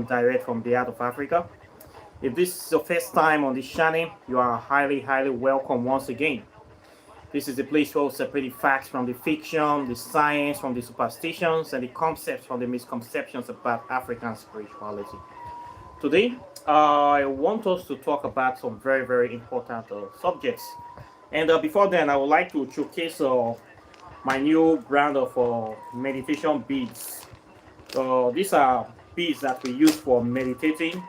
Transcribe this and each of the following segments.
direct from the heart of Africa. If this is your first time on this channel, you are highly welcome once again. This is the place where we separate the facts from the fiction, the science from the superstitions, and the concepts from the misconceptions about African spirituality. Today, I want us to talk about some very important subjects. And before then, I would like to showcase my new brand of meditation beads. These are beads that we use for meditating,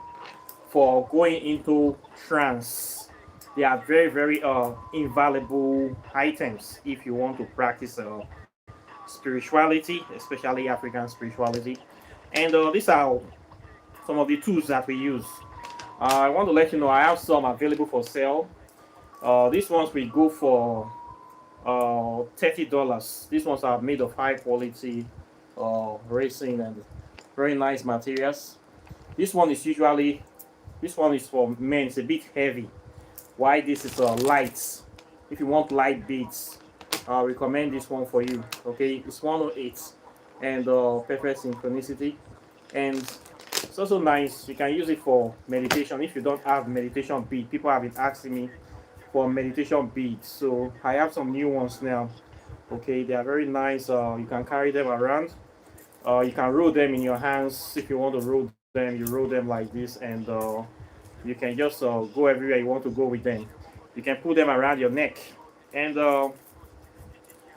for going into trance. They are very invaluable items if you want to practice spirituality, especially African spirituality. And these are some of the tools that we use. I want to let you know I have some available for sale. These ones will go for $30. These ones are made of high quality resin and very nice materials. This one is usually, this one is for men, it's a bit heavy. Why this is light. If you want light beads, I recommend this one for you. Okay, it's 108 and perfect synchronicity, and it's also nice. You can use it for meditation. If you don't have meditation bead, people have been asking me for meditation beads, so I have some new ones now. Okay, they are very nice. You can carry them around. You can roll them in your hands. If you want to roll them, you roll them like this, and you can just go everywhere you want to go with them. You can put them around your neck, and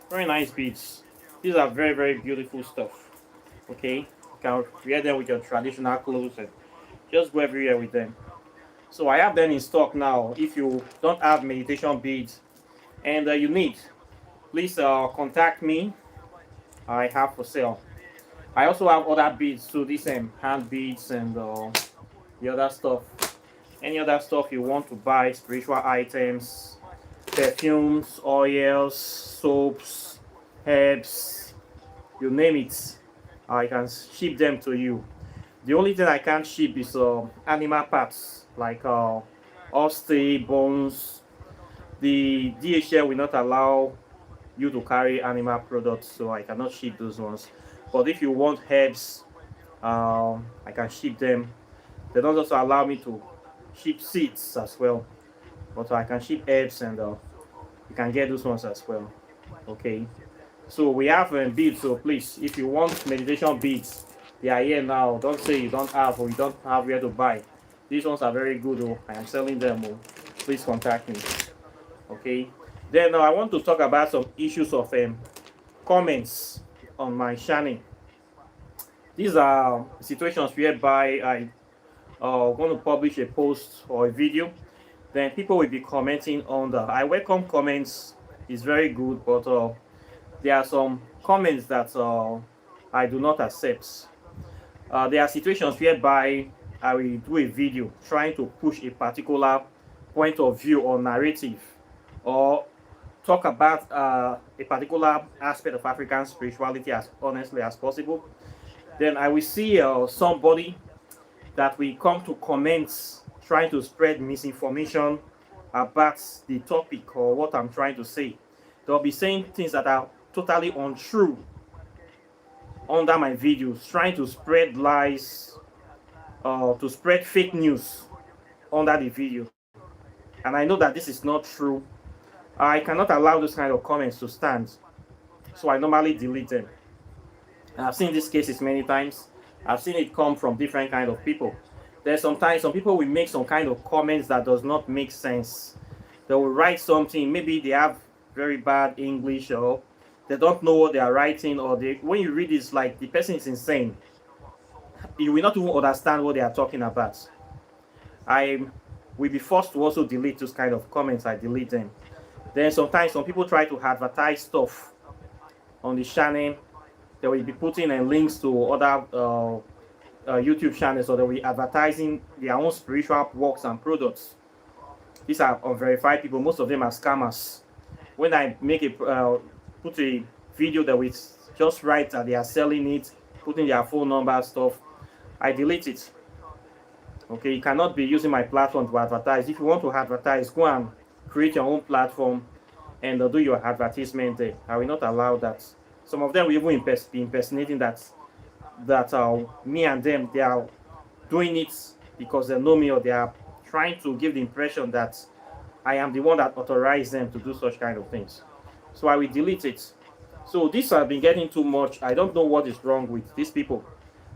very nice beads. These are very beautiful stuff. Okay, you can wear them with your traditional clothes and just go everywhere with them. So I have them in stock now. If you don't have meditation beads and you need, please contact me. I have for sale. I also have other beads, so these hand beads and the other stuff. Any other stuff you want to buy, spiritual items, perfumes, oils, soaps, herbs, you name it, I can ship them to you. The only thing I can't ship is animal parts like ostei, bones. The DHL will not allow you to carry animal products, so I cannot ship those ones. But if you want herbs, I can ship them. They don't also allow me to ship seeds as well, but I can ship herbs, and you can get those ones as well. Okay, so we have beads, so please, if you want meditation beads, they are here now. Don't say you don't have or you don't have where to buy. These ones are very good. I am selling them. Please contact me. Okay, then I want to talk about some issues of comments on my channel. These are situations whereby I going to publish a post or a video, then people will be commenting on that. I welcome comments, it's very good, but there are some comments that I do not accept. There are situations whereby I will do a video trying to push a particular point of view or narrative, or talk about a particular aspect of African spirituality as honestly as possible. Then I will see somebody that will come to comments trying to spread misinformation about the topic or what I'm trying to say. They'll be saying things that are totally untrue under my videos, trying to spread lies, to spread fake news under the video. And I know that this is not true. I cannot allow those kind of comments to stand, so I normally delete them. And I've seen these cases many times. I've seen it come from different kind of people. There's sometimes some people will make some kind of comments that does not make sense. They will write something, maybe they have very bad English, or they don't know what they are writing, or when you read it's like the person is insane. You will not even understand what they are talking about. I will be forced to also delete those kind of comments. I delete them. Then sometimes some people try to advertise stuff on the channel. They will be putting links to other YouTube channels, or they will be advertising their own spiritual works and products. These are unverified people. Most of them are scammers. When I make put a video that we just write that they are selling it, putting their phone number stuff, I delete it. Okay, you cannot be using my platform to advertise. If you want to advertise, go and create your own platform and do your advertisement there. I will not allow that. Some of them will even be impersonating that me and them, they are doing it because they know me, or they are trying to give the impression that I am the one that authorized them to do such kind of things. So I will delete it. So this has been getting too much. I don't know what is wrong with these people.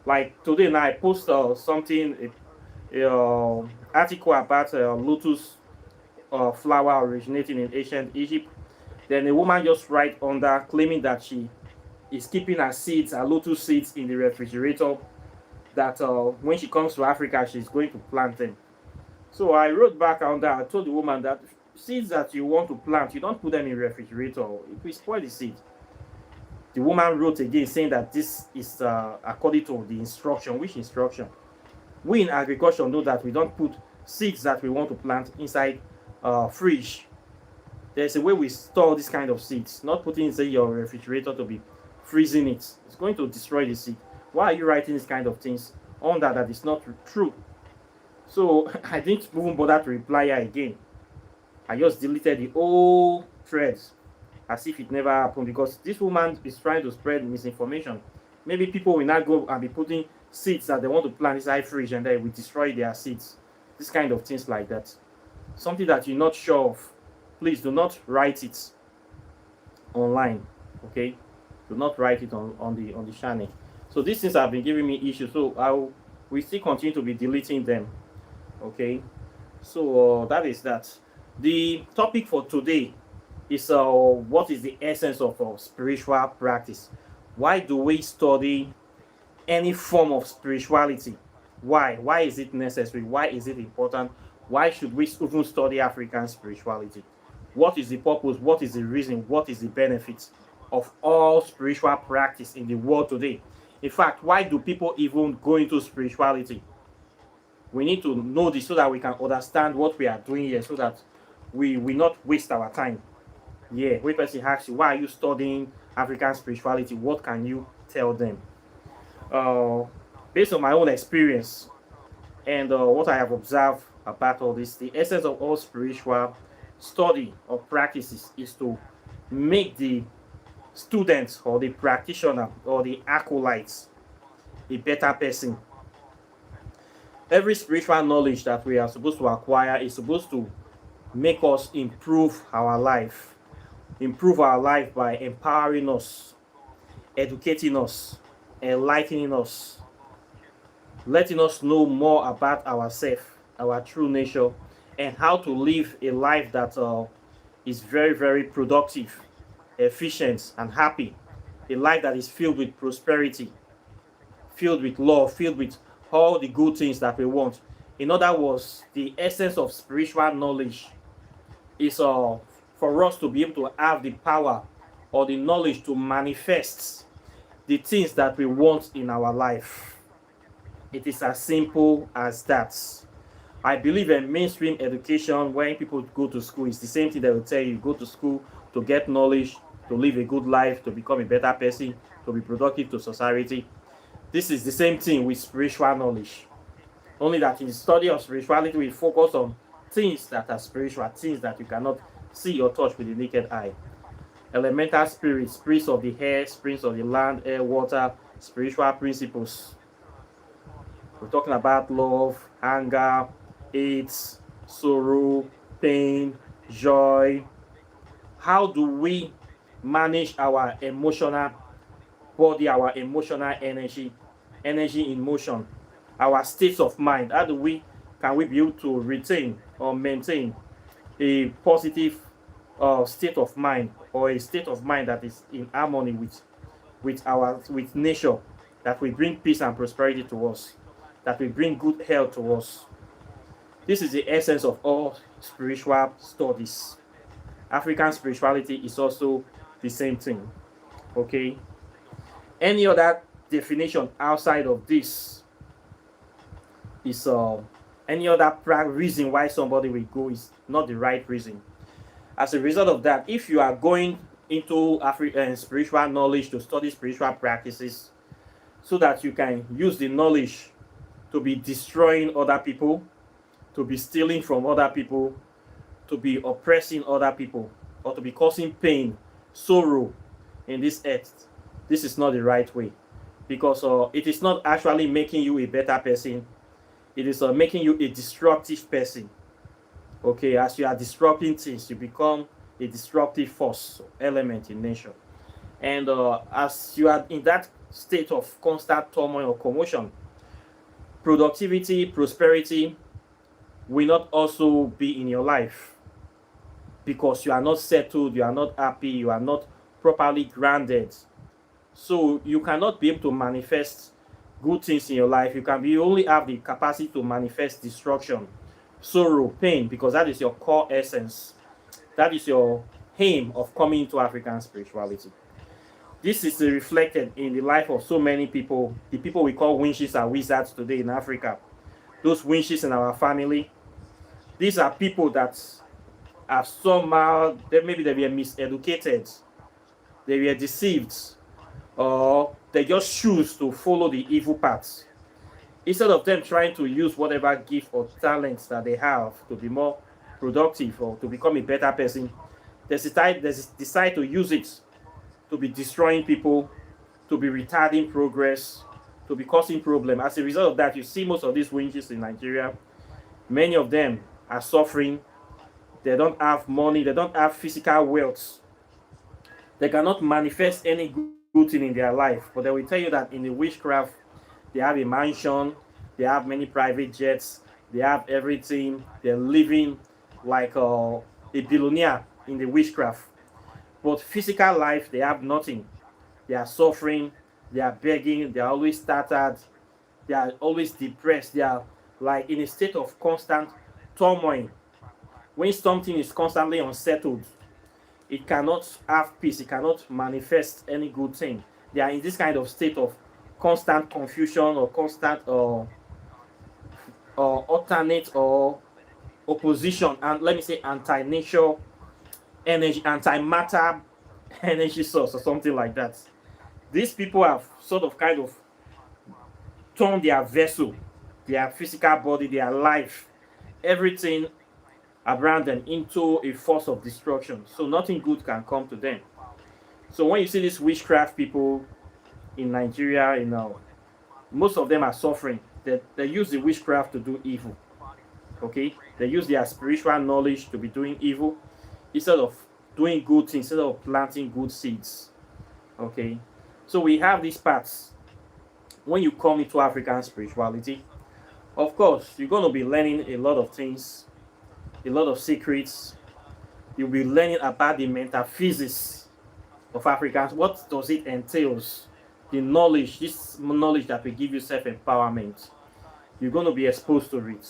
Like today now, I post something, article about lotus flower originating in ancient Egypt. Then a woman just write under claiming that she is keeping her seeds, her lotus seeds, in the refrigerator. That when she comes to Africa, she's going to plant them. So I wrote back on that. I told the woman that seeds that you want to plant, you don't put them in refrigerator. It will spoil the seed. The woman wrote again saying that this is according to the instruction. Which instruction? We in agriculture know that we don't put seeds that we want to plant inside fridge. There's a way we store this kind of seeds, not putting inside your refrigerator to be freezing it. It's going to destroy the seed. Why are you writing this kind of things on that is not true? So I didn't even bother to reply her again. I just deleted the whole threads as if it never happened, because this woman is trying to spread misinformation. Maybe people will not go and be putting seeds that they want to plant inside fridge and they will destroy their seeds. This kind of things like that. Something that you're not sure of, please do not write it online. Okay, do not write it on the channel. So these things have been giving me issues, so we still continue to be deleting them. Okay, so that is that. The topic for today is what is the essence of spiritual practice? Why do we study any form of spirituality? Why is it necessary? Why is it important? Why should we even study African spirituality? What is the purpose? What is the reason? What is the benefit of all spiritual practice in the world today? In fact, why do people even go into spirituality? We need to know this so that we can understand what we are doing here, so that we will not waste our time. Yeah, when person asks you, why are you studying African spirituality? What can you tell them? Uh, Based on my own experience and what I have observed about all this, the essence of all spiritual study or practices is to make the students or the practitioner or the acolytes a better person. Every spiritual knowledge that we are supposed to acquire is supposed to make us improve our life by empowering us, educating us, enlightening us, letting us know more about ourselves, our true nature, and how to live a life that is very, very productive, efficient, and happy. A life that is filled with prosperity, filled with love, filled with all the good things that we want. In other words, the essence of spiritual knowledge is for us to be able to have the power or the knowledge to manifest the things that we want in our life. It is as simple as that. I believe in mainstream education, when people go to school, it's the same thing they will tell you. Go to school to get knowledge, to live a good life, to become a better person, to be productive to society. This is the same thing with spiritual knowledge. Only that in the study of spirituality, we focus on things that are spiritual, things that you cannot see or touch with the naked eye. Elemental spirits, spirits of the air, spirits of the land, air, water, spiritual principles. We're talking about love, anger, hate, sorrow, pain, joy. How do we manage our emotional body, our emotional energy in motion, our states of mind? How can we be able to retain or maintain a positive state of mind, or a state of mind that is in harmony with nature, that will bring peace and prosperity to us, that will bring good health to us? This is the essence of all spiritual studies. African spirituality is also the same thing. Okay? Any other definition outside of this is any other reason why somebody will go is not the right reason. As a result of that, if you are going into African spiritual knowledge to study spiritual practices so that you can use the knowledge to be destroying other people, to be stealing from other people, to be oppressing other people, or to be causing pain, sorrow in this earth, this is not the right way, because it is not actually making you a better person. It is making you a destructive person. Okay, as you are disrupting things, you become a disruptive force element in nature. And as you are in that state of constant turmoil or commotion, productivity, prosperity will not also be in your life because you are not settled, you are not happy, you are not properly grounded. So you cannot be able to manifest good things in your life. You only have the capacity to manifest destruction, sorrow, pain, because that is your core essence. That is your aim of coming into African spirituality. This is reflected in the life of so many people, the people we call winches and wizards today in Africa. Those winches in our family, these are people that are somehow, maybe they were miseducated, they were deceived, or they just choose to follow the evil paths. Instead of them trying to use whatever gift or talents that they have to be more productive or to become a better person, they decide to use it to be destroying people, to be retarding progress, to be causing problem. As a result of that, you see most of these winches in Nigeria, many of them are suffering. They don't have money, they don't have physical wealth. They cannot manifest any good thing in their life, but they will tell you that in the witchcraft, they have a mansion, they have many private jets, they have everything, they're living like a billionaire in the witchcraft. But physical life, they have nothing. They are suffering, they are begging, they are always startled, they are always depressed, they are like in a state of constant turmoil. When something is constantly unsettled, it cannot have peace, it cannot manifest any good thing. They are in this kind of state of constant confusion or constant or alternate or opposition, and let me say anti-nature energy, anti-matter energy source or something like that. These people have sort of kind of turned their vessel, their physical body, their life, everything around them into a force of destruction. So nothing good can come to them. So when you see these witchcraft people in Nigeria, most of them are suffering. They use the witchcraft to do evil. Okay? They use their spiritual knowledge to be doing evil instead of doing good things, instead of planting good seeds. Okay? So we have these parts. When you come into African spirituality, of course, you're going to be learning a lot of things, a lot of secrets. You'll be learning about the metaphysics of Africans. What does it entails? The knowledge, this knowledge that will give you self-empowerment. You're going to be exposed to it.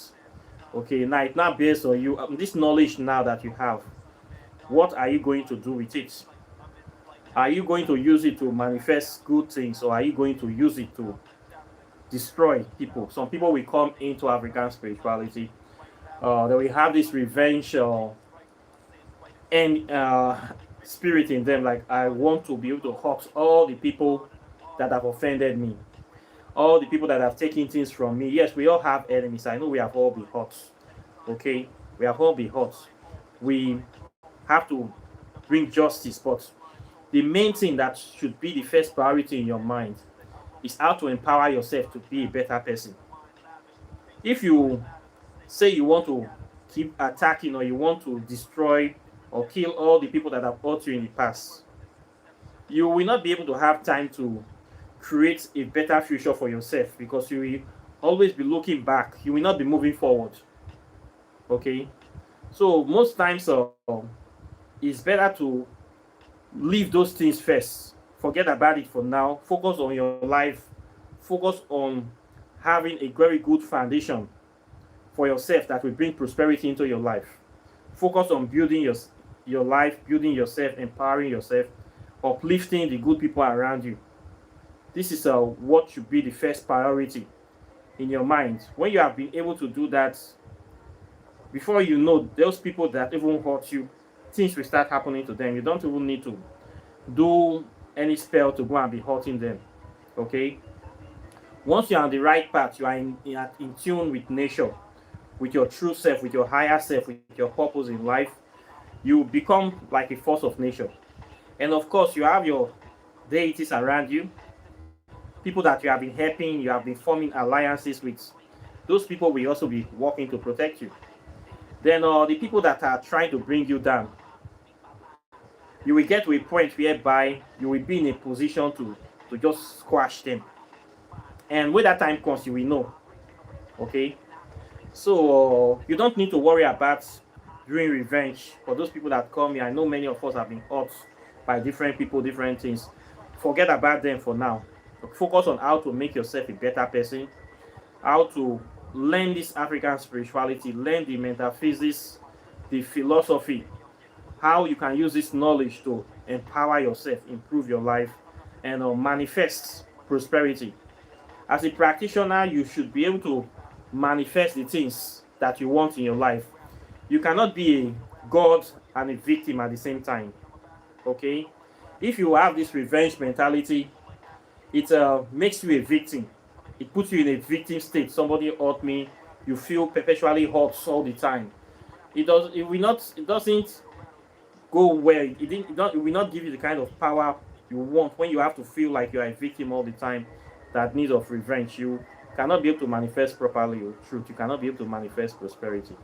Okay, now it's not based on you. This knowledge now that you have, what are you going to do with it? Are you going to use it to manifest good things, or are you going to use it to destroy people? Some people will come into African spirituality. They will have this revenge and spirit in them. Like, I want to be able to hurt all the people that have offended me, all the people that have taken things from me. Yes, we all have enemies. I know we have all been hurt. Okay, we have all been hurt. We have to bring justice, but the main thing that should be the first priority in your mind is how to empower yourself to be a better person. If you say you want to keep attacking, or you want to destroy or kill all the people that have hurt you in the past, you will not be able to have time to create a better future for yourself, because you will always be looking back. You will not be moving forward. Okay? So most times it's better to leave those things first. Forget about it for now. Focus on your life. Focus on having a very good foundation for yourself that will bring prosperity into your life. Focus on building your life, building yourself, empowering yourself, uplifting the good people around you. This is what should be the first priority in your mind. When you have been able to do that, before you know, those people that even hurt you, things will start happening to them. You don't even need to do any spell to go and be hurting them. Okay? Once you're on the right path, you are in tune with nature, with your true self, with your higher self, with your purpose in life, you become like a force of nature. And of course, you have your deities around you, people that you have been helping, you have been forming alliances with. those people will also be working to protect you. Then the people that are trying to bring you down, you will get to a point whereby you will be in a position to just squash them. And when that time comes, you will know. Okay, so you don't need to worry about doing revenge for those people that come here. I know many of us have been hurt by different people, different things. Forget about them for now. Focus on how to make yourself a better person, how to learn this African spirituality, learn the metaphysics, the philosophy, how you can use this knowledge to empower yourself, improve your life, and manifest prosperity. As a practitioner, you should be able to manifest the things that you want in your life. You cannot be a god and a victim at the same time. Okay? If you have this revenge mentality, it makes you a victim. It puts you in a victim state. Somebody hurt me, you feel perpetually hurt all the time. It doesn't go well. It will not give you the kind of power you want when you have to feel like you are a victim all the time that needs of revenge. You cannot be able to manifest properly your truth. You cannot be able to manifest prosperity.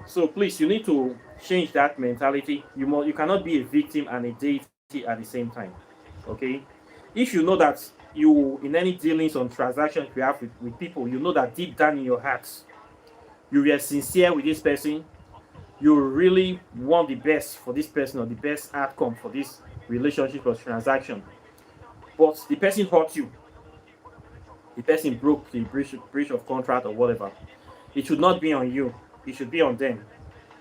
So please, you need to change that mentality. You cannot be a victim and a deity at the same time. Okay? If you know that you in any dealings on transactions you have with people, you know that deep down in your heart you were sincere with this person, you really want the best for this person or the best outcome for this relationship or transaction, but the person hurt you, the person broke the breach of contract or whatever, it should not be on you, it should be on them.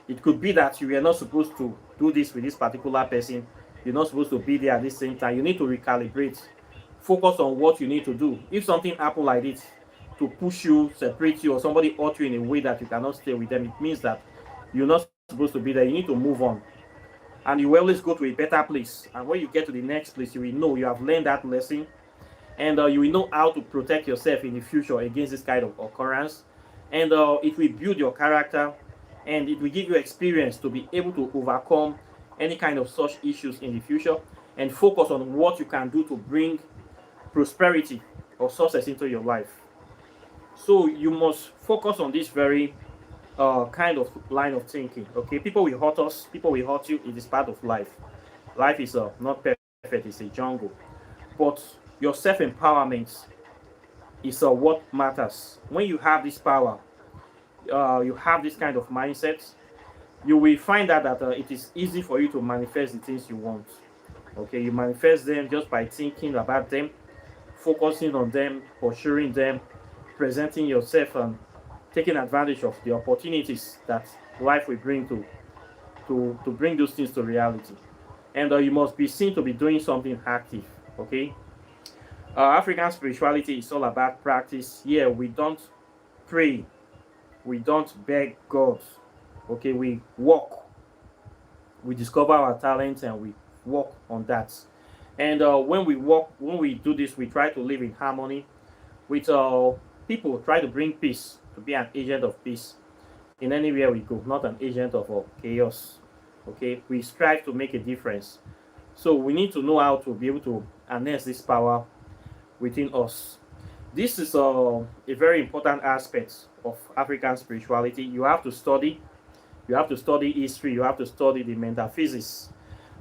It could be that you were not supposed to do this with this particular person, you're not supposed to be there at the same time. You need to recalibrate, focus on what you need to do. If something happened like this to push you, separate you, or somebody hurt you in a way that you cannot stay with them, it means that you're not supposed to be there. You need to move on, and you will always go to a better place. And when you get to the next place, you will know you have learned that lesson, and you will know how to protect yourself in the future against this kind of occurrence. And it will build your character, and it will give you experience to be able to overcome any kind of such issues in the future, and focus on what you can do to bring prosperity or success into your life. So you must focus on this very kind of line of thinking. Okay, people will hurt us, people will hurt you. It is part of life. Life is not perfect, it's a jungle. But your self-empowerment is what matters. When you have this power, you have this kind of mindset, you will find out that it is easy for you to manifest the things you want. Okay, you manifest them just by thinking about them, focusing on them, pursuing them, presenting yourself, and taking advantage of the opportunities that life will bring to bring those things to reality. And you must be seen to be doing something active. Okay, African spirituality is all about practice. Yeah, we don't pray, we don't beg God. Okay, we walk, we discover our talents, and we work on that. And when we do this, we try to live in harmony with people, try to bring peace, to be an agent of peace in anywhere we go, not an agent of chaos. Okay, we strive to make a difference. So we need to know how to be able to harness this power within us. This is a very important aspect of African spirituality. You have to study history, you have to study the metaphysics,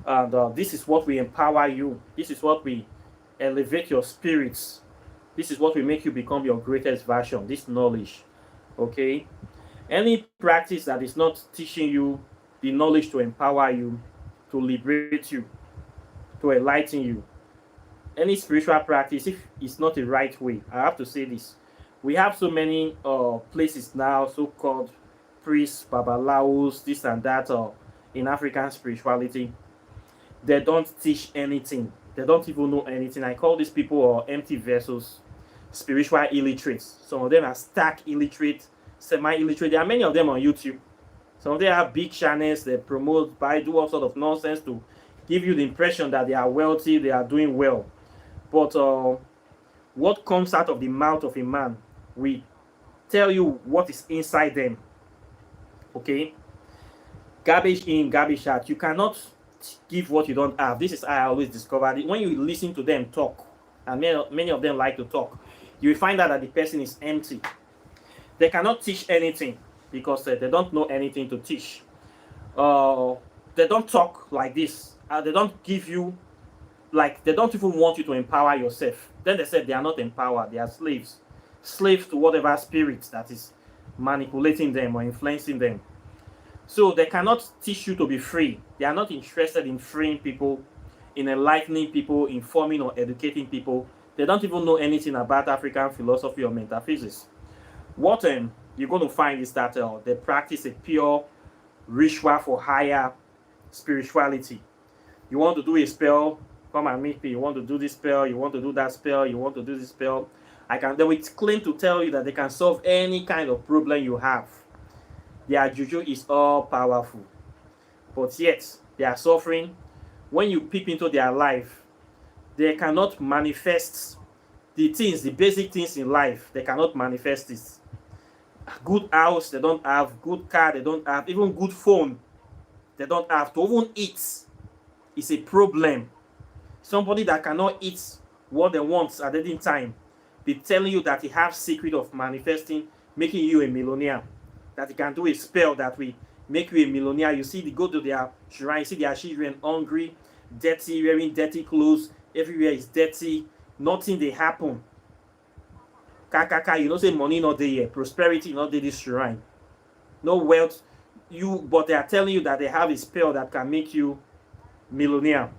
and this is what will empower you. This is what will elevate your spirits. This is what will make you become your greatest version, this knowledge. Okay, any practice that is not teaching you the knowledge to empower you, to liberate you, to enlighten you, any spiritual practice, if it's not the right way, I have to say this, we have so many places now, so-called priests, babalawos, this and that, in African spirituality. They don't teach anything, they don't even know anything. I call these people empty vessels, spiritual illiterates. Some of them are stark illiterate, semi-illiterate. There are many of them on YouTube. Some of them have big channels, they promote, do all sort of nonsense to give you the impression that they are wealthy, they are doing well. But what comes out of the mouth of a man, we tell you what is inside them. Okay? Garbage in, garbage out. You cannot give what you don't have. This is how I always discovered it. When you listen to them talk, and many of them like to talk, you will find out that the person is empty. They cannot teach anything because they don't know anything to teach. They don't talk like this. They don't give you, like, they don't even want you to empower yourself. Then they said they are not empowered, they are slaves. Slaves to whatever spirit that is manipulating them or influencing them. So they cannot teach you to be free. They are not interested in freeing people, in enlightening people, informing or educating people. They don't even know anything about African philosophy or metaphysics. What you're going to find is that they practice a pure ritual for higher spirituality. You want to do a spell, come and meet me. You want to do this spell, you want to do that spell, you want to do this spell. They will claim to tell you that they can solve any kind of problem you have. Their juju is all powerful. But yet, they are suffering. When you peep into their life, they cannot manifest the things, the basic things in life. They cannot manifest this. Good house, they don't have. Good car, they don't have. Even good phone, they don't have. To even eat is a problem. Somebody that cannot eat what they want at any time be telling you that he has secret of manifesting, making you a millionaire. That he can do a spell that will make you a millionaire. You see, they go to their shrine, you see their children hungry, dirty, wearing dirty clothes, everywhere is dirty, nothing they happen. Kakaka, you know, say money not there, prosperity not there this shrine. No wealth. But they are telling you that they have a spell that can make you millionaire.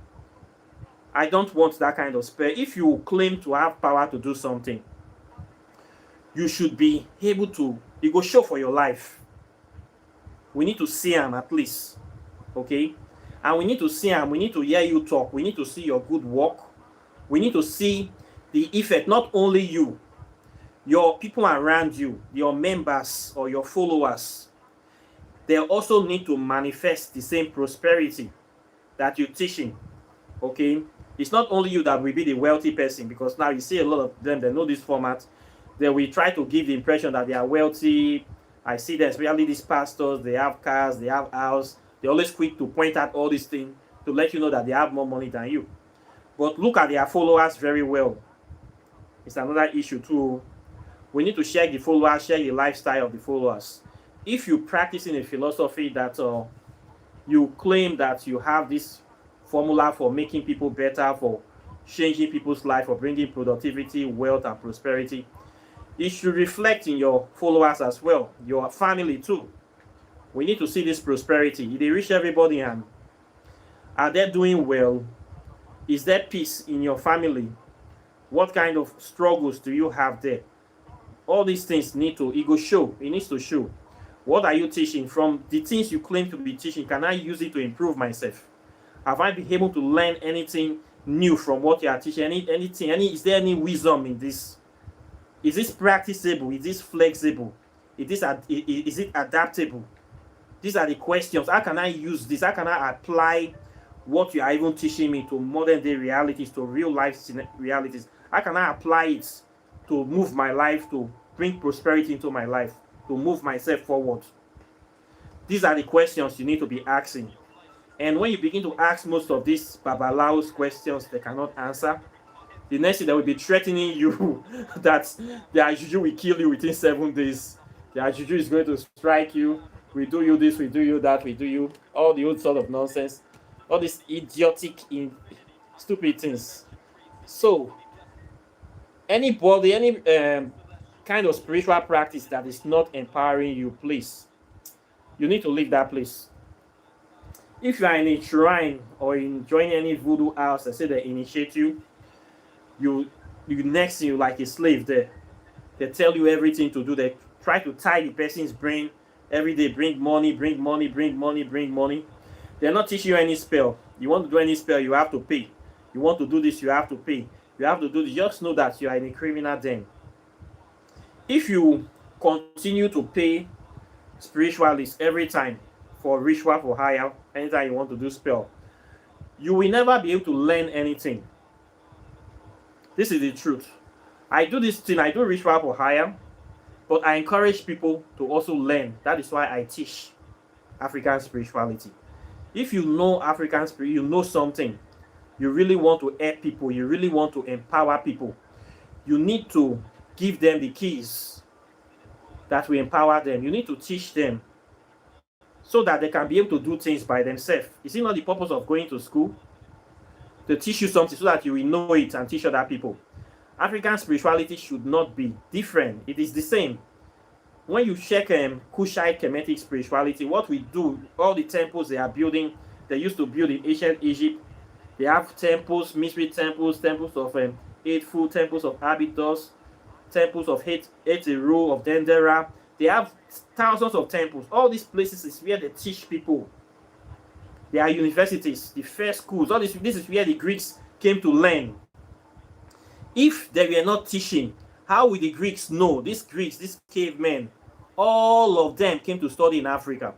I don't want that kind of spell. If you claim to have power to do something, you should be able to, you go show for your life. We need to see him at least. Okay? And we need to see him, we need to hear you talk, we need to see your good work. We need to see the effect, not only you, your people around you, your members or your followers. They also need to manifest the same prosperity that you're teaching. Okay? It's not only you that will be the wealthy person, because now you see a lot of them, they know this format. They will try to give the impression that they are wealthy. I see them, especially these pastors, they have cars, they have house. They're always quick to point out all these things to let you know that they have more money than you. But look at their followers very well. It's another issue too. We need to share the followers, share the lifestyle of the followers. If you practice in a philosophy that you claim that you have this formula for making people better, for changing people's life, for bringing productivity, wealth, and prosperity, it should reflect in your followers as well, your family too. We need to see this prosperity. They reach everybody, and are they doing well? Is there peace in your family? What kind of struggles do you have there? All these things need to, it needs to show. What are you teaching? From the things you claim to be teaching, can I use it to improve myself? Have I been able to learn anything new from what you are teaching? Is there any wisdom in this? Is this practicable? Is this flexible? Is it adaptable? These are the questions. How can I use this? How can I apply what you are even teaching me to modern day realities, to real life realities? How can I apply it to move my life, to bring prosperity into my life, to move myself forward? These are the questions you need to be asking. And when you begin to ask most of these babalaos questions they cannot answer, the next thing they will be threatening you that their juju will kill you within 7 days. Their juju is going to strike you. We do you this, we do you that, we do you all the old sort of nonsense. All these idiotic, stupid things. So, any kind of spiritual practice that is not empowering you, please, you need to leave that place. If you are in a shrine or in joining any voodoo house, they say they initiate you, you next you like a slave there. They tell you everything to do. They try to tie the person's brain every day. Bring money, bring money, bring money, bring money. They're not teaching you any spell. You want to do any spell, you have to pay. You want to do this, you have to pay. You have to do this. Just know that you are in a criminal den. If you continue to pay spiritualists every time for ritual for hire, anytime you want to do spell, you will never be able to learn anything. This is the truth. I do this thing, I do ritual for hire, but I encourage people to also learn. That is why I teach African spirituality. If you know African spirit, you know something, you really want to help people, you really want to empower people, you need to give them the keys that will empower them. You need to teach them so that they can be able to do things by themselves. Is it not the purpose of going to school? To teach you something so that you will know it and teach other people. African spirituality should not be different. It is the same. When you check Kushite Kemetic spirituality, what we do, all the temples they are building, they used to build in ancient Egypt. They have temples, mystery temples, temples of Eightful, temples of Abydos, temples of Heteru, of Dendera. They have thousands of temples. All these places is where they teach people. They are universities, the first schools. All this is where the Greeks came to learn. If they were not teaching, how will the Greeks know? These Greeks, these cavemen, all of them came to study in Africa.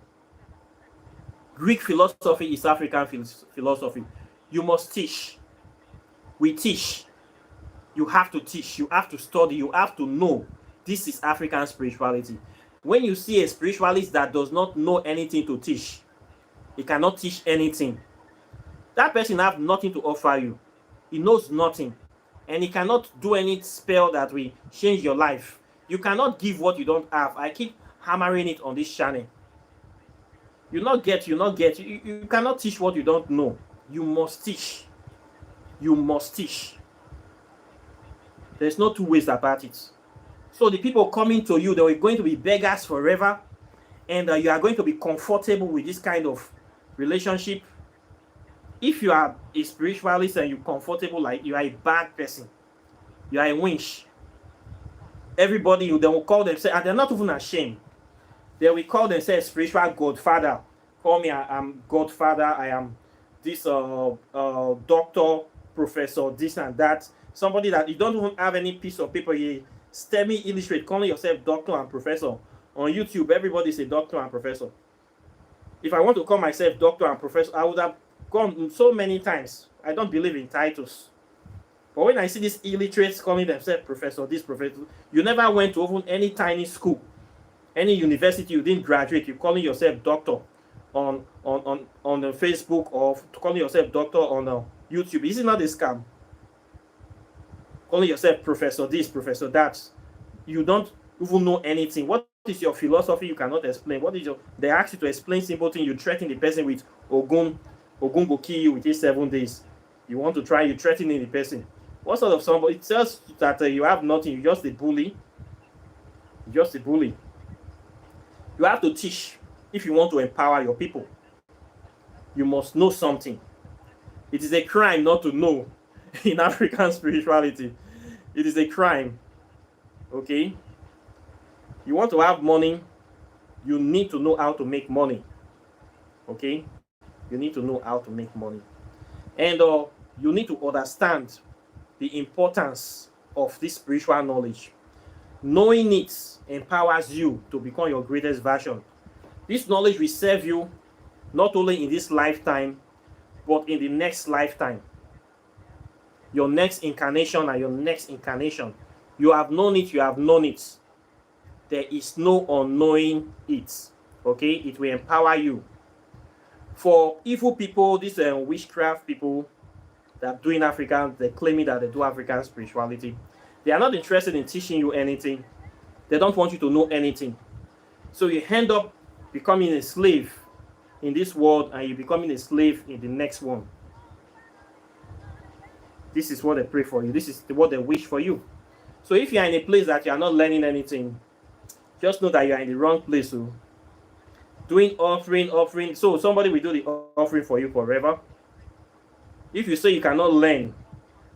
Greek philosophy is African philosophy. You must teach. We teach. You have to teach. You have to study. You have to know. This is African spirituality. When you see a spiritualist that does not know anything to teach, he cannot teach anything. That person has nothing to offer you. He knows nothing. And he cannot do any spell that will change your life. You cannot give what you don't have. I keep hammering it on this channel. You cannot teach what you don't know. You must teach. You must teach. There's no two ways about it. So the people coming to you, they are going to be beggars forever. And you are going to be comfortable with this kind of relationship. If you are a spiritualist and you're comfortable, like you are a bad person, you are a winch. Everybody, they will call themselves, and they're not even ashamed. They will call themselves spiritual godfather. Call me, I'm godfather. I am this doctor, professor, this and that. Somebody that you don't even have any piece of paper. You STEMI illiterate, calling yourself doctor and professor. On YouTube, everybody is a doctor and professor. If I want to call myself doctor and professor, I would have gone so many times. I don't believe in titles. But when I see these illiterates calling themselves professor, this professor, you never went to even any tiny school, any university, you didn't graduate, you're calling yourself doctor on the Facebook, or calling yourself doctor on YouTube. This is not a scam. Calling yourself professor this, professor that. You don't even know anything. What is your philosophy? You cannot explain. What is your... They ask you to explain simple thing. You threaten the person with Ogun will kill you within 7 days. You want to try, you threatening the person. What sort of somebody? It says that you have nothing. You're just a bully. You're just a bully. You have to teach if you want to empower your people. You must know something. It is a crime not to know in African spirituality. It is a crime. Okay? You want to have money, you need to know how to make money. Okay? You need to know how to make money. And you need to understand the importance of this spiritual knowledge. Knowing it empowers you to become your greatest version. This knowledge will serve you not only in this lifetime, but in the next lifetime. Your next incarnation and your next incarnation. You have known it, you have known it. There is no unknowing it. Okay? It will empower you. For evil people, these witchcraft people that are doing African, they're claiming that they do African spirituality. They are not interested in teaching you anything. They don't want you to know anything. So you end up becoming a slave in this world, and you're becoming a slave in the next one. This is what they pray for you. This is what they wish for you. So if you are in a place that you are not learning anything, just know that you are in the wrong place. So doing offering. So somebody will do the offering for you forever. If you say you cannot learn,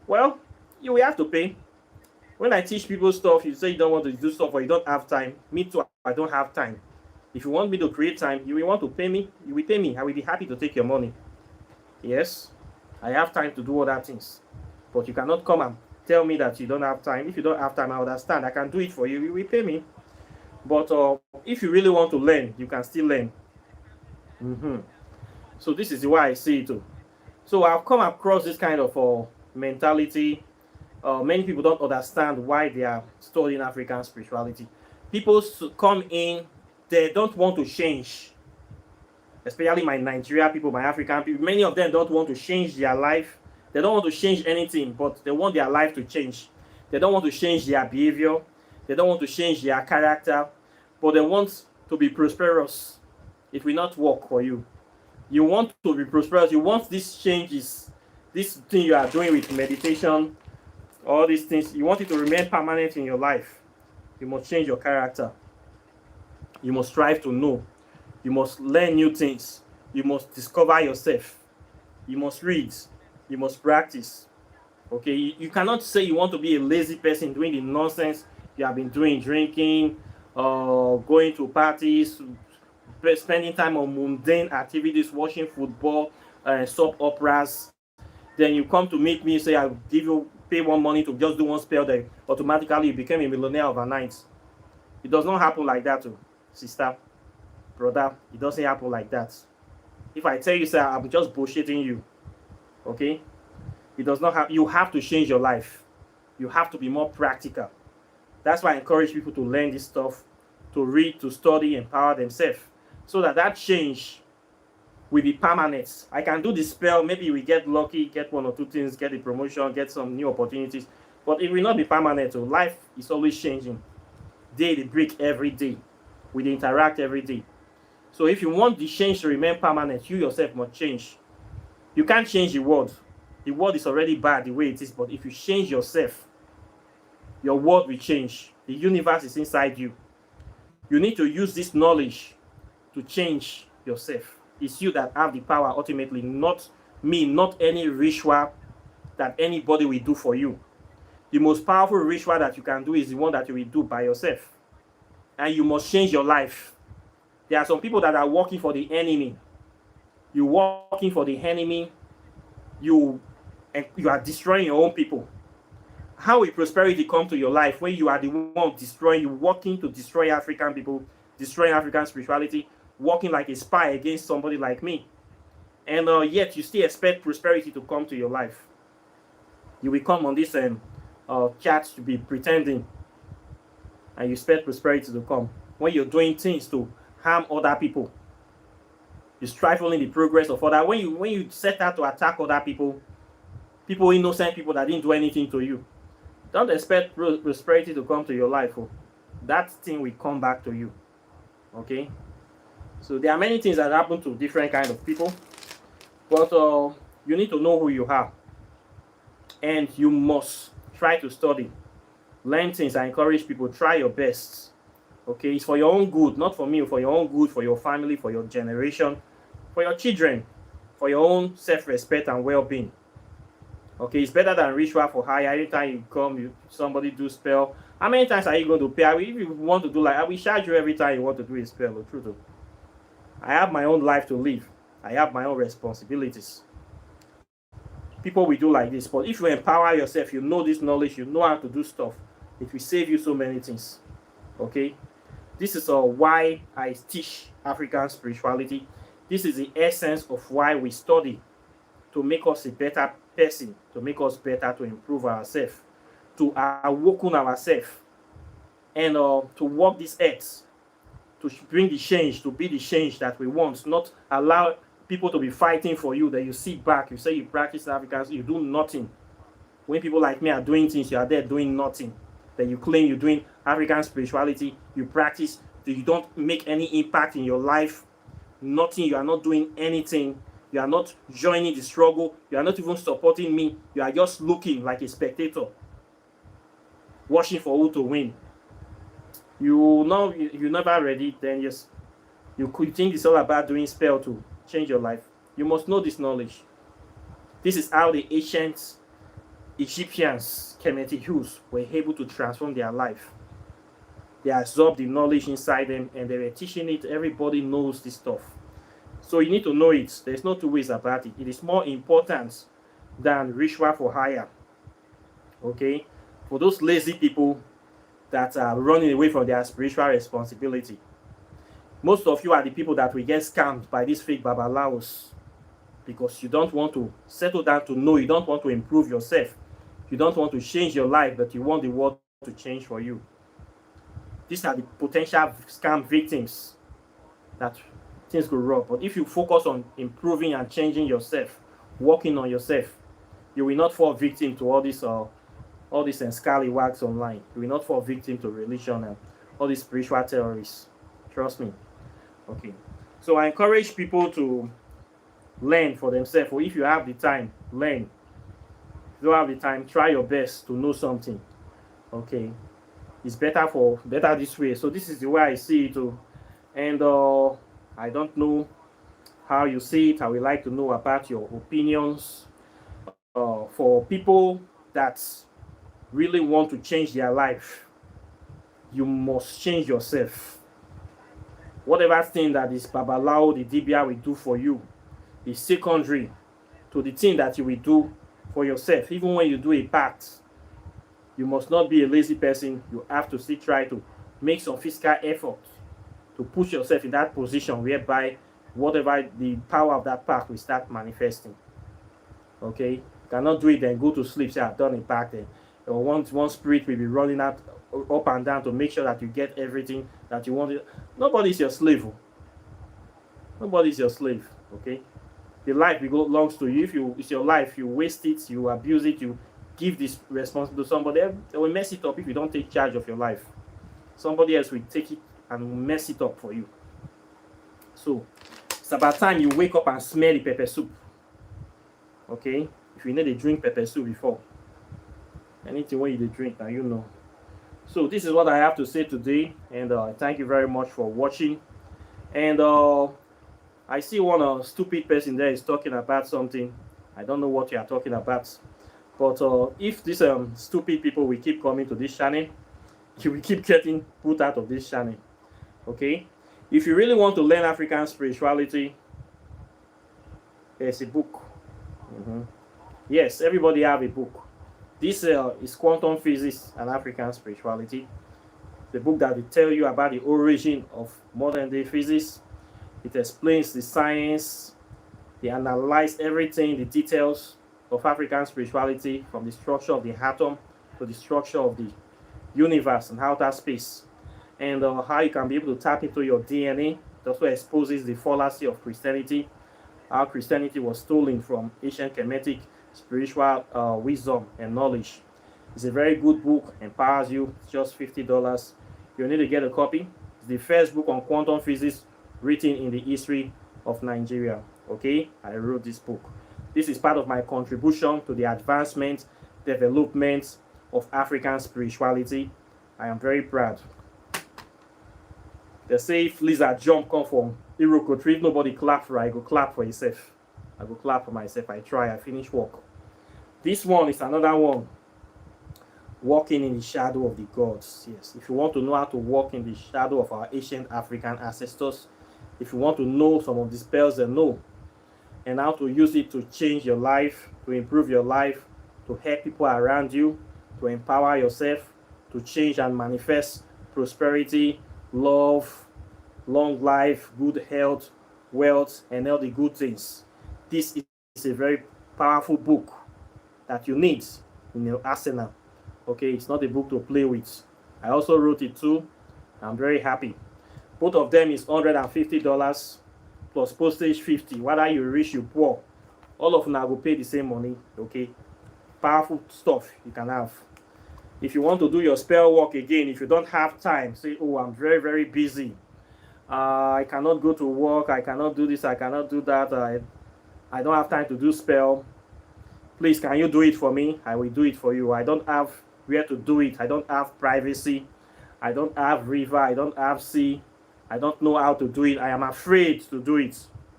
well, you will have to pay. When I teach people stuff, you say you don't want to do stuff or you don't have time. Me too, I don't have time. If you want me to create time, you will want to pay me. You will pay me. I will be happy to take your money. Yes, I have time to do other things. But you cannot come and tell me that you don't have time. If you don't have time, I understand. I can do it for you. You will pay me. But if you really want to learn, you can still learn. So this is the way I see it too. So I've come across this kind of mentality. Many people don't understand why they are studying African spirituality. People come in, they don't want to change. Especially my Nigeria people, my African people. Many of them don't want to change their life. They don't want to change anything, but they want their life to change. They don't want to change their behavior. They don't want to change their character. but they want to be prosperous. It will not work for you. You want to be prosperous. You want these changes, this thing you are doing with meditation, all these things. You want it to remain permanent in your life. You must change your character. You must strive to know. You must learn new things. You must discover yourself. You must read. You must practice. Okay, you cannot say you want to be a lazy person doing the nonsense you have been doing, drinking, going to parties, spending time on mundane activities, watching football, soap operas. Then you come to meet me, say I'll pay one money to just do one spell, then automatically you became a millionaire overnight. It does not happen like that, sister, brother. It doesn't happen like that. If I tell you, sir, I'm just bullshitting you, okay? It does not have. You have to change your life. You have to be more practical. That's why I encourage people to learn this stuff, to read, to study, empower themselves, so that change will be permanent. I can do the spell. Maybe we get lucky, get one or two things, get a promotion, get some new opportunities, but it will not be permanent. So life is always changing. Day they break every day. We interact every day. So if you want the change to remain permanent, you yourself must change. You can't change the world. The world is already bad the way it is, but if you change yourself, your world will change. The universe is inside you. You need to use this knowledge to change yourself. It's you that have the power ultimately, not me, not any ritual that anybody will do for you. The most powerful ritual that you can do is the one that you will do by yourself. And you must change your life. There are some people that are working for the enemy. You're working for the enemy. You are destroying your own people. How will prosperity come to your life when you are the one destroying, you working to destroy African people, destroying African spirituality, working like a spy against somebody like me? And yet you still expect prosperity to come to your life. You will come on this chat to be pretending, and you expect prosperity to come when you're doing things to harm other people. You stifling the progress of other. When you set out to attack other people, innocent people that didn't do anything to you, don't expect prosperity to come to your life. That thing will come back to you. Okay? So there are many things that happen to different kind of people, but you need to know who you are, and you must try to study, learn things. I encourage people, try your best. Okay, it's for your own good, not for me, for your own good, for your family, for your generation, for your children, for your own self-respect and well-being. Okay, it's better than ritual for hire. Anytime you come, somebody do spell. How many times are you going to pay? If you want to do like, I will charge you every time you want to do a spell. The truth. I have my own life to live. I have my own responsibilities. People will do like this, but if you empower yourself, you know this knowledge, you know how to do stuff, it will save you so many things. Okay, this is why I teach African spirituality. This is the essence of why we study, to make us a better person, to make us better, to improve ourselves, to awaken ourselves, and to walk this earth, to bring the change, to be the change that we want, not allow people to be fighting for you, that you sit back, you say you practice Africans, you do nothing. When people like me are doing things, you are there doing nothing. Then you claim you're doing African spirituality, you practice, you don't make any impact in your life, nothing, you are not doing anything, you are not joining the struggle, you are not even supporting me, you are just looking like a spectator, watching for who to win. You know you're never ready, then yes, you could think it's all about doing spell to change your life. You must know this knowledge. This is how the ancient Egyptians, Kemet Hughes, were able to transform their life. They absorbed the knowledge inside them and they were teaching it. Everybody knows this stuff. So you need to know it. There's no two ways about it. It is more important than ritual for hire. Okay? For those lazy people that are running away from their spiritual responsibility. Most of you are the people that will get scammed by these fake babalawos, because you don't want to settle down to know, you don't want to improve yourself, you don't want to change your life, but you want the world to change for you. These are the potential scam victims that things go wrong. But if you focus on improving and changing yourself, working on yourself, you will not fall victim to all these scallywags online. You will not fall victim to religion and all these spiritual terrorists. Trust me. Okay. So I encourage people to learn for themselves. Or if you have the time, learn. If you don't have the time, try your best to know something. Okay. It's better this way. So this is the way I see it too. And I don't know how you see it. I would like to know about your opinions. For people that really want to change their life, you must change yourself. Whatever thing that is Babalao, the Dibia will do for you is secondary to the thing that you will do for yourself. Even when you do a part, you must not be a lazy person. You have to still try to make some physical effort to push yourself in that position whereby whatever the power of that path will start manifesting. Okay, you cannot do it and go to sleep. Say I've done a path, then or one spirit will be running out up and down to make sure that you get everything that you want. Nobody is your slave. Nobody is your slave. Okay, the life belongs to you. If it's your life, you waste it, you abuse it, you give this responsibility to somebody, they will mess it up if you don't take charge of your life. Somebody else will take it and mess it up for you. So it's about time you wake up and smell the pepper soup. Okay, if you need to drink pepper soup before, anything when you drink now, you know. So this is what I have to say today, and thank you very much for watching. And I see one stupid person there is talking about something. I don't know what you are talking about, but if these stupid people will keep coming to this channel, you will keep getting put out of this channel. Okay, if you really want to learn African spirituality, there's a book. Yes, everybody have a book. This is Quantum Physics and African Spirituality, the book that will tell you about the origin of modern day physics. It explains the science, they analyze everything, the details of African spirituality, from the structure of the atom to the structure of the universe and outer space, and how you can be able to tap into your DNA. It also exposes the fallacy of Christianity, how Christianity was stolen from ancient Kemetic spiritual wisdom and knowledge. It's a very good book, empowers you. It's just $50. You need to get a copy. It's the first book on quantum physics written in the history of Nigeria. Okay, I wrote this book. This is part of my contribution to the advancement, development of African spirituality. I am very proud. They say if lizard jump come from Iroko tree, if nobody clap for her, I go clap for yourself. I go clap for myself. I try, I finish work. This one is another one. Walking in the shadow of the gods. Yes, if you want to know how to walk in the shadow of our ancient African ancestors, if you want to know some of the spells they know, and how to use it to change your life, to improve your life, to help people around you, to empower yourself, to change and manifest prosperity, love, long life, good health, wealth, and all the good things. This is a very powerful book that you need in your arsenal. Okay, it's not a book to play with. I also wrote it too. I'm very happy. Both of them is $150 plus postage 50. Whether you rich, you poor, all of them will pay the same money. Okay, powerful stuff you can have. If you want to do your spell work again, if you don't have time, say, oh, I'm very, very busy. I cannot go to work. I cannot do this. I cannot do that. I don't have time to do spell. Please, can you do it for me? I will do it for you. I don't have where to do it. I don't have privacy. I don't have river. I don't have sea. I don't know how to do it. I am afraid to do it.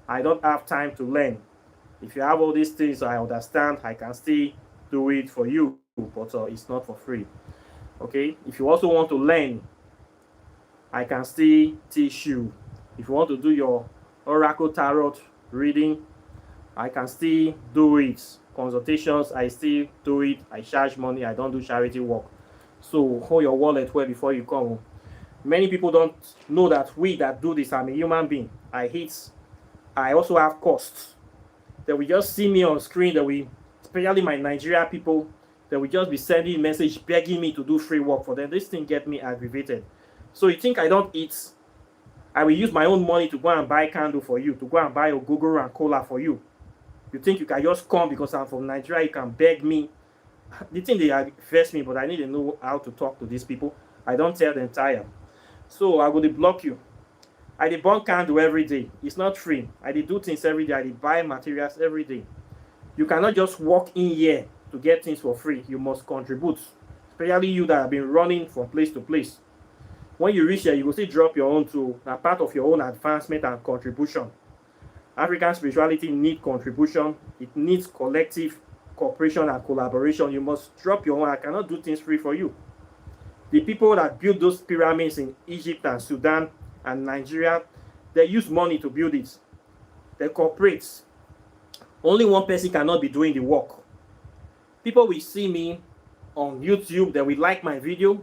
I don't have time to learn. If you have all these things, I understand. I can still do it for you, but it's not for free. Okay? If you also want to learn, I can still teach you. If you want to do your oracle tarot reading, I can still do it. Consultations, I still do it. I charge money. I don't do charity work. So hold your wallet well before you come. Many people don't know that we that do this, I'm a human being. I also have costs. That we just see me on screen, that we, especially my Nigeria people, that we just be sending message begging me to do free work for them. This thing get me aggravated. So you think I don't eat? I will use my own money to go and buy candle for you, to go and buy ogogoro and cola for you. You think you can just come because I'm from Nigeria, you can beg me? The thing they vex me, but I need to know how to talk to these people. I don't tell them tire. So I will block you. I dey burn candle every day. It's not free. I dey do things every day. I dey buy materials every day. You cannot just walk in here to get things for free. You must contribute, especially you that have been running from place to place. When you reach here, you will still drop your own to a part of your own advancement and contribution. African spirituality needs contribution. It needs collective cooperation and collaboration. You must drop your own. I cannot do things free for you. The people that built those pyramids in Egypt and Sudan and Nigeria, they use money to build it. They cooperate. Only one person cannot be doing the work. People will see me on YouTube, they will like my video,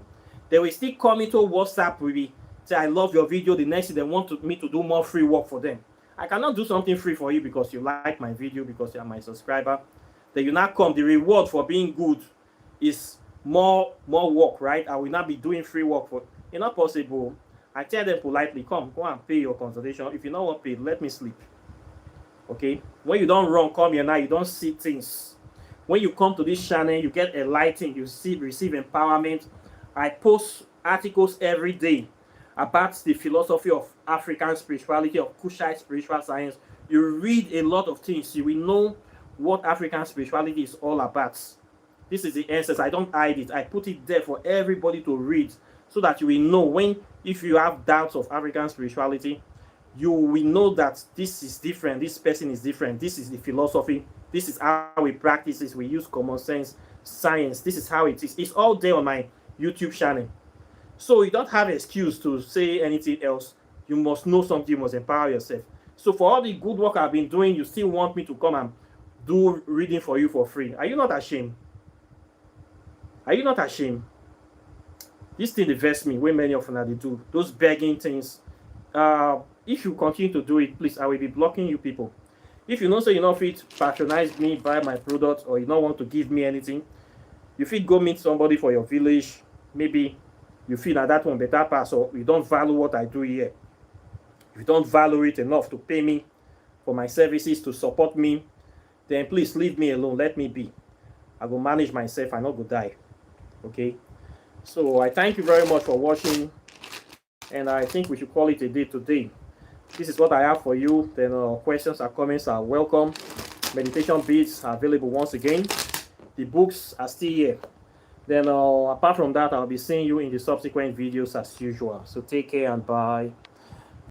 they will still call me to WhatsApp, will say, I love your video. The next thing they want me to do more free work for them. I cannot do something free for you because you like my video, because you are my subscriber. Then you now come, the reward for being good is more work, right? I will not be doing free work for, it's not possible. I tell them politely, go and pay your consultation. If you don't want to pay, let me sleep. Okay? When you don't run, come here now, you don't see things. When you come to this channel, you get enlightened, you receive empowerment. I post articles every day about the philosophy of African spirituality, of Kushite spiritual science. You read a lot of things. You will know what African spirituality is all about. This is the answers. I don't hide it. I put it there for everybody to read so that you will know if you have doubts of African spirituality, you will know that this is different, this person is different, this is the philosophy, this is how we practice this, we use common sense, science, this is how it is. It's all there on my YouTube channel. So you don't have an excuse to say anything else. You must know something, you must empower yourself. So for all the good work I've been doing, you still want me to come and do reading for you for free. Are you not ashamed? Are you not ashamed? This thing diverts me when many of them they do. Those begging things. If you continue to do it, please, I will be blocking you people. If you know say you not fit patronize me, buy my product, or you don't want to give me anything, you fit go meet somebody for your village. Maybe you feel that one better pass, or you don't value what I do here. If you don't value it enough to pay me for my services, to support me, then please leave me alone. Let me be. I will manage myself. I not go die. Okay? So I thank you very much for watching, and I think we should call it a day today. This is what I have for you. Then questions or comments are welcome. Meditation beads are available once again. The books are still here. Then apart from that, I'll be seeing you in the subsequent videos as usual. So take care and bye.